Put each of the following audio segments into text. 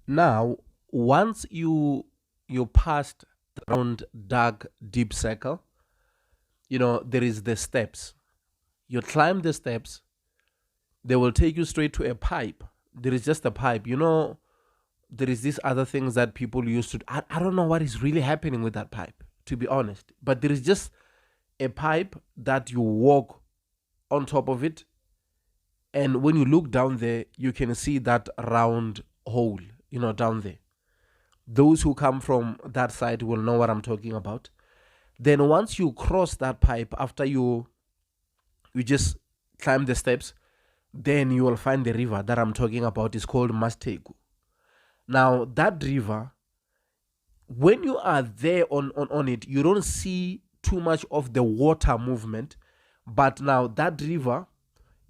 Now, once you passed the round dark deep circle, there is the steps. You climb the steps, they will take you straight to a pipe. There is just a pipe. There is these other things that people used to. I don't know what is really happening with that pipe, to be honest. But there is just a pipe that you walk on top of it. And when you look down there, you can see that round hole, down there. Those who come from that side will know what I'm talking about. Then once you cross that pipe, after you just climb the steps, then you will find the river that I'm talking about. Is called Masteku. Now that river, when you are there on it, you don't see too much of the water movement. But now that river,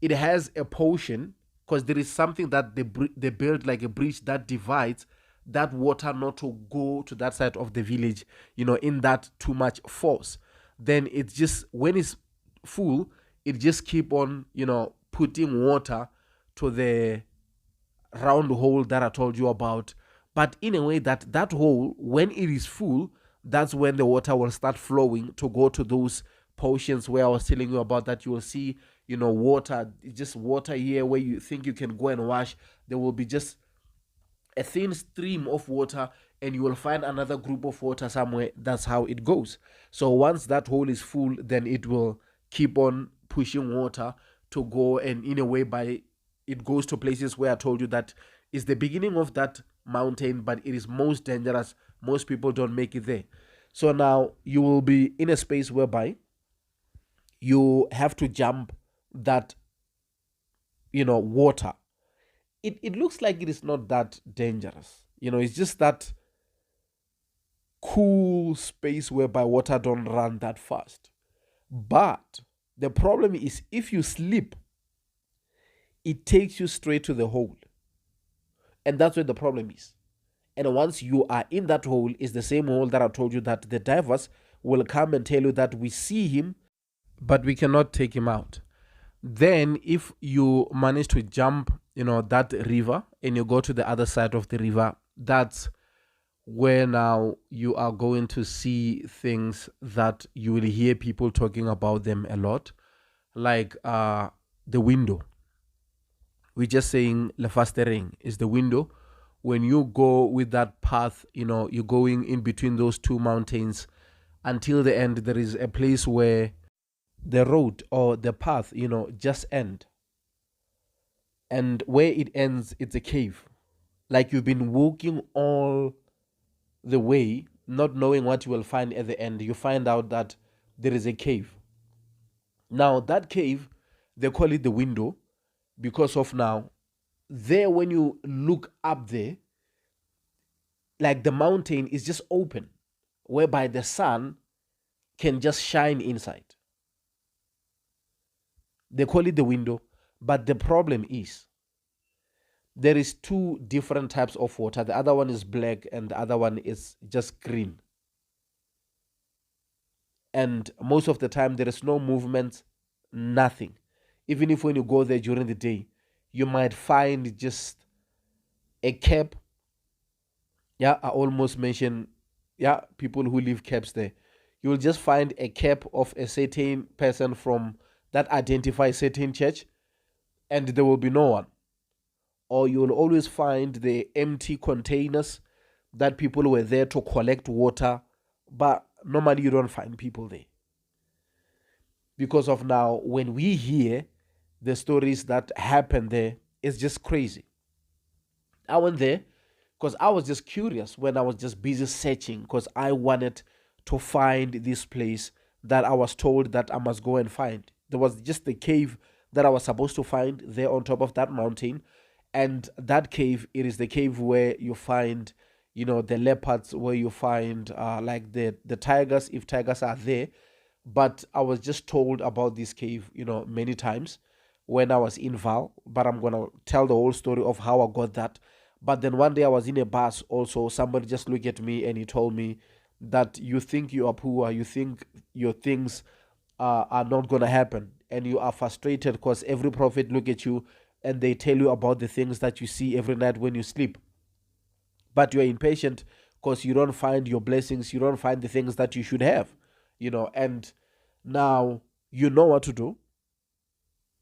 it has a portion, because there is something that they build like a bridge that divides that water not to go to that side of the village, in that too much force. Then it's just when it's full, it just keep on, putting water to the round hole that I told you about. But in a way that hole, when it is full, that's when the water will start flowing to go to those portions where I was telling you about, that you will see, water, just water here where you think you can go and wash. There will be just a thin stream of water, and you will find another group of water somewhere. That's how it goes. So once that hole is full, then it will keep on pushing water to go, and in a way, by it goes to places where I told you that is the beginning of that mountain, but it is most dangerous. Most people don't make it there. So now you will be in a space whereby you have to jump that, water. It looks like it is not that dangerous. It's just that cool space whereby water don't run that fast. But the problem is, if you slip, it takes you straight to the hole. And that's where the problem is. And once you are in that hole, is the same hole that I told you that the divers will come and tell you that we see him, but we cannot take him out. Then if you manage to jump, that river, and you go to the other side of the river, that's where now you are going to see things that you will hear people talking about them a lot, like the window. We're just saying lefastering is the window. When you go with that path, you're going in between those two mountains until the end. There is a place where the road or the path, just end. And where it ends, it's a cave. Like you've been walking all the way, not knowing what you will find at the end. You find out that there is a cave. Now, that cave, they call it the window because of now, there, when you look up there, like the mountain is just open, whereby the sun can just shine inside. They call it the window. But the problem is, there is two different types of water. The other one is black and the other one is just green. And most of the time there is no movement, nothing. Even if when you go there during the day, you might find just a cap. Yeah, I almost mentioned, yeah, people who leave caps there. You will just find a cap of a certain person from that identifies certain church, and there will be no one. Or you will always find the empty containers that people were there to collect water, but normally you don't find people there. Because of now, when we hear the stories that happen there, it's just crazy. I went there because I was just curious when I was just busy searching, because I wanted to find this place that I was told that I must go and find. There was just the cave that I was supposed to find there on top of that mountain. And that cave, it is the cave where you find, the leopards, where you find like the tigers, if tigers are there. But I was just told about this cave, many times when I was in Val. But I'm going to tell the whole story of how I got that. But then one day I was in a bus also. Somebody just looked at me and he told me that you think you are poor, you think your things are not going to happen. And you are frustrated because every prophet look at you and they tell you about the things that you see every night when you sleep. but you're impatient because you don't find your blessings, you don't find the things that you should have, and now you know what to do.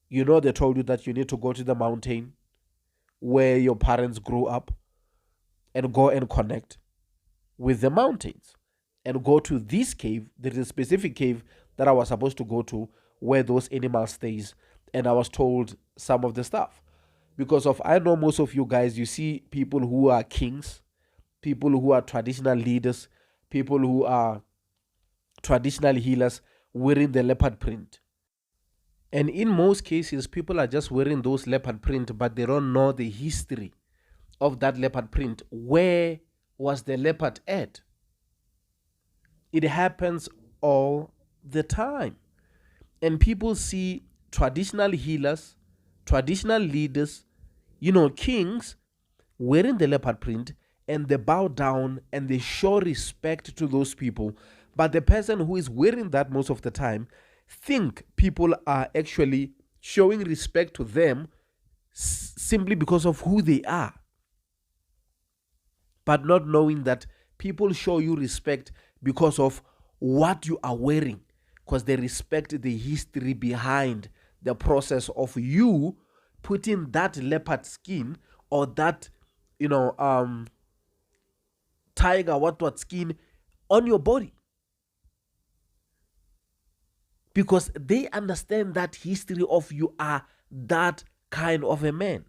They told you that you need to go to the mountain where your parents grew up and go and connect with the mountains and go to this cave. There is a specific cave that I was supposed to go to where those animals stays, and I was told some of the stuff because of I know most of you guys, you see people who are kings, people who are traditional leaders, people who are traditional healers wearing the leopard print. And in most cases, people are just wearing those leopard print, but they don't know the history of that leopard print. Where was the leopard at? It happens all the time. And people see traditional healers, traditional leaders, kings wearing the leopard print, and they bow down and they show respect to those people. But the person who is wearing that most of the time think people are actually showing respect to them simply because of who they are, but not knowing that people show you respect because of what you are wearing, because they respect the history behind the process of you putting that leopard skin or that tiger what skin on your body, because they understand that history of you are that kind of a man.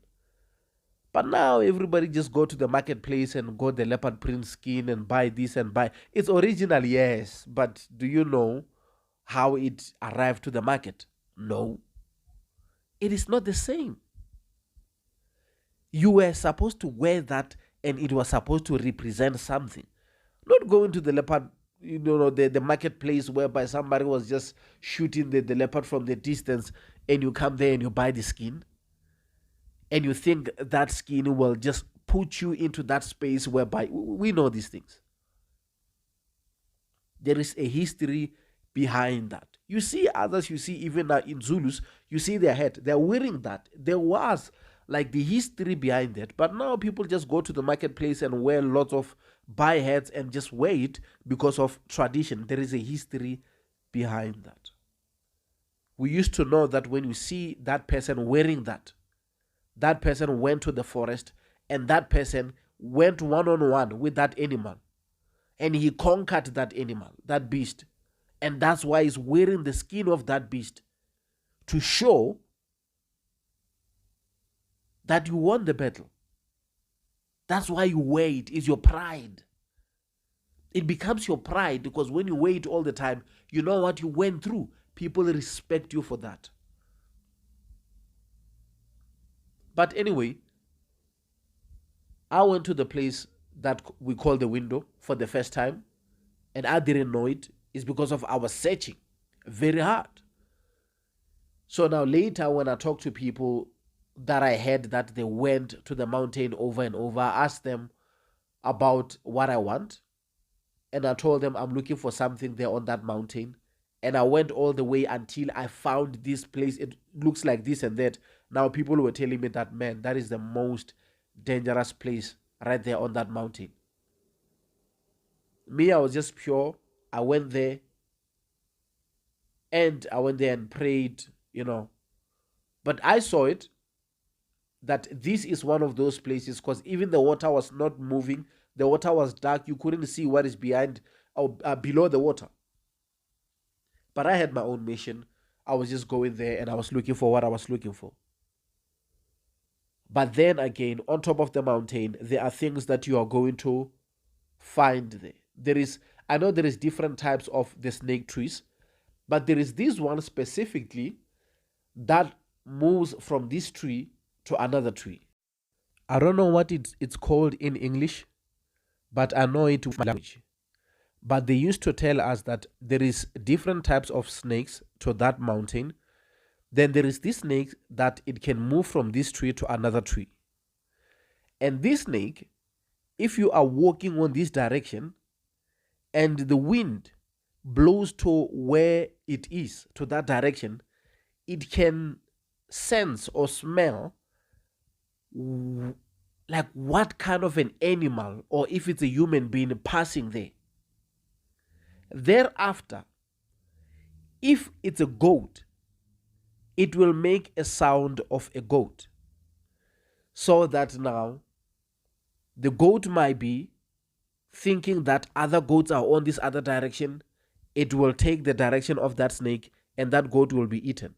But now everybody just go to the marketplace and go the leopard print skin and buy this and buy. It's original, yes, but do you know how it arrived to the market? No. It is not the same. You were supposed to wear that and it was supposed to represent something. Not going to the leopard, the marketplace whereby somebody was just shooting the leopard from the distance and you come there and you buy the skin. And you think that skin will just put you into that space whereby we know these things. There is a history behind that. You see others, you see even in Zulus, you see their head. They're wearing that. There was like the history behind it. But now people just go to the marketplace and wear lots of buy heads and just wear it because of tradition. There is a history behind that. We used to know that when you see that person wearing that person went to the forest and that person went one-on-one with that animal and he conquered that animal, that beast. And that's why he's wearing the skin of that beast to show that you won the battle. That's why you wear it. It's your pride. It becomes your pride because when you wear it all the time, you know what you went through. People respect you for that. But anyway, I went to the place that we call the window for the first time, and I didn't know it. It's because of our searching very hard. So now later when I talk to people that I heard that they went to the mountain over and over, I asked them about what I want. And I told them I'm looking for something there on that mountain. And I went all the way until I found this place. It looks like this and that. Now people were telling me that, man, that is the most dangerous place right there on that mountain. Me, I was just pure. I went there. And I went there and prayed, But I saw it, that this is one of those places because even the water was not moving. The water was dark. You couldn't see what is behind or below the water. But I had my own mission. I was just going there and I was looking for what I was looking for. But then again, on top of the mountain, there are things that you are going to find there. I know there is different types of the snake trees, but there is this one specifically that moves from this tree to another tree. I don't know what it's called in English, but I know it in my language. But they used to tell us that there is different types of snakes to that mountain. Then there is this snake that it can move from this tree to another tree. And this snake, if you are walking on this direction and the wind blows to where it is, to that direction, it can sense or smell like what kind of an animal, or if it's a human being passing there. Thereafter, if it's a goat, it will make a sound of a goat. So that now the goat might be thinking that other goats are on this other direction. It will take the direction of that snake and that goat will be eaten.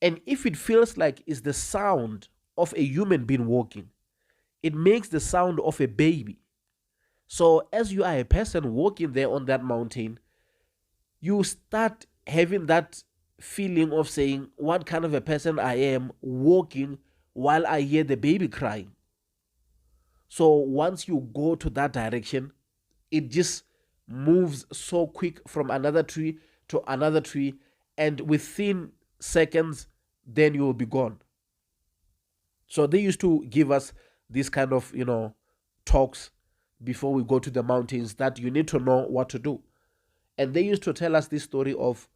And if it feels like it's the sound of a human being walking, it makes the sound of a baby. So as you are a person walking there on that mountain, you start having that feeling of saying, what kind of a person I am walking while I hear the baby crying. So once you go to that direction, it just moves so quick from another tree to another tree, and within seconds, then you will be gone. So they used to give us this kind of, talks before we go to the mountains, that you need to know what to do. And they used to tell us this story of,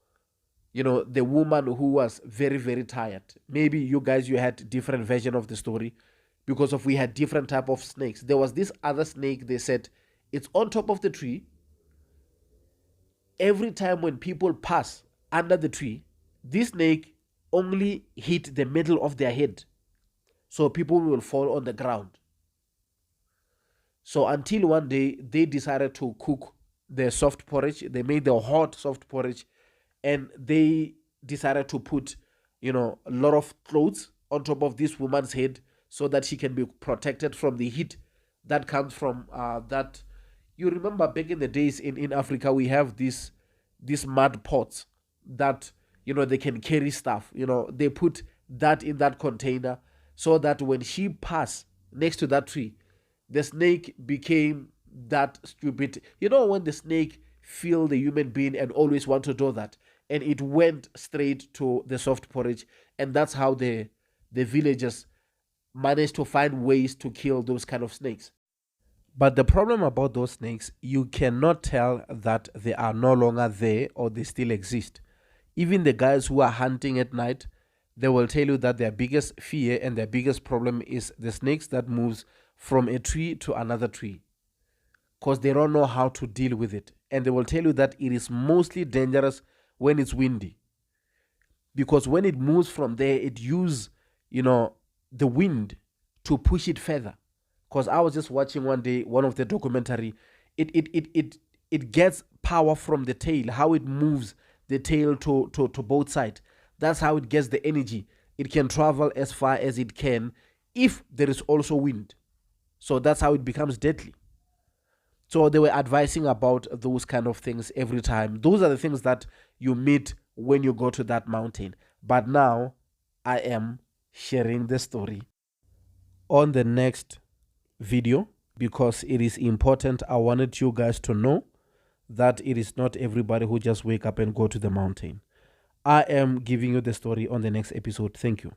the woman who was very, very tired. Maybe you guys, you had different version of the story, because of we had different type of snakes. There was this other snake, they said, it's on top of the tree. Every time when people pass under the tree, this snake only hit the middle of their head. So people will fall on the ground. So until one day they decided to cook their soft porridge. They made the hot soft porridge, and they decided to put, a lot of clothes on top of this woman's head so that she can be protected from the heat that comes from that. You remember back in the days in Africa, we have these mud pots that, they can carry stuff. They put that in that container so that when she passed next to that tree, the snake became that stupid. When the snake feel the human being and always want to do that, and it went straight to the soft porridge, and that's how the villagers managed to find ways to kill those kind of snakes. But the problem about those snakes, you cannot tell that they are no longer there or they still exist. Even the guys who are hunting at night, they will tell you that their biggest fear and their biggest problem is the snakes that moves from a tree to another tree, because they don't know how to deal with it. And they will tell you that it is mostly dangerous when it's windy, because when it moves from there, it uses, the wind to push it further. Because I was just watching one day one of the documentary. It gets power from the tail, how it moves the tail to both sides. That's how it gets the energy. It can travel as far as it can if there is also wind. So that's how it becomes deadly. So they were advising about those kind of things every time. Those are the things that you meet when you go to that mountain. But now I am sharing the story on the next video, because it is important. I wanted you guys to know that it is not everybody who just wake up and go to the mountain. I am giving you the story on the next episode. Thank you.